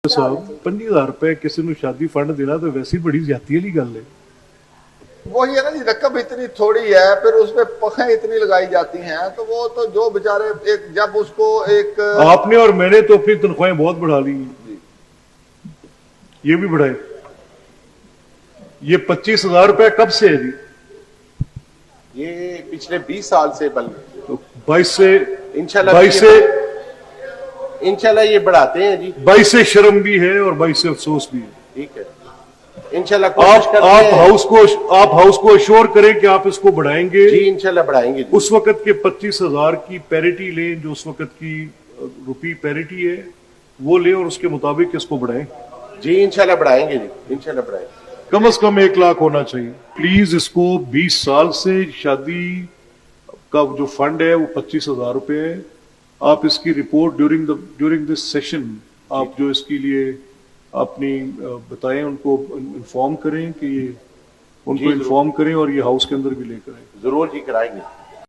ਸਾਹਿਬ 50,000 रुपए किसी ਨੂੰ शादी फंड देना तो वैसे ही बड़ी ज्यादती वाली गल है। वही है ना जी, रकम इतनी थोड़ी है, फिर उसमें पखें इतनी लगाई जाती हैं, तो वो तो जो बेचारे एक जब उसको एक आपने और मैंने तो अपनी तनख्वाहें बहुत बढ़ा ली, ये भी बढ़ाए। ये 25,000 रुपए कब से है जी? ये पिछले 20 साल से बन तो 22 से इंशाल्लाह 22 ये बढ़ाते हैं जी। 22 से शर्म भी है और 22 से अफसोस भी है। ठीक है, इंशाल्लाह कोशिश करते आप हैं। हाउस को अश्योर करें कि आप इसको बढ़ाएंगे जी इंशाल्लाह बढ़ाएंगे जी। उस वक्त के 25,000 की पैरिटी लें, जो उस वक्त की रुपी पैरिटी है वो लें और उसके मुताबिक इसको बढ़ाएं। जी इंशाल्लाह बढ़ाएंगे जी, इंशाल्लाह बढ़ाएंगे। कम से कम 1 लाख होना चाहिए। प्लीज इसको 20 साल से शादी का जो फंड है वो 25,000 रुपए है। आप इसकी रिपोर्ट ड्यूरिंग दिस सेशन आप जो इसके लिए अपनी बताएं, उनको इन्फॉर्म करें कि ये उनको इन्फॉर्म करें और ये हाउस के अंदर भी लेकर आए। जरूर जी कराएंगे।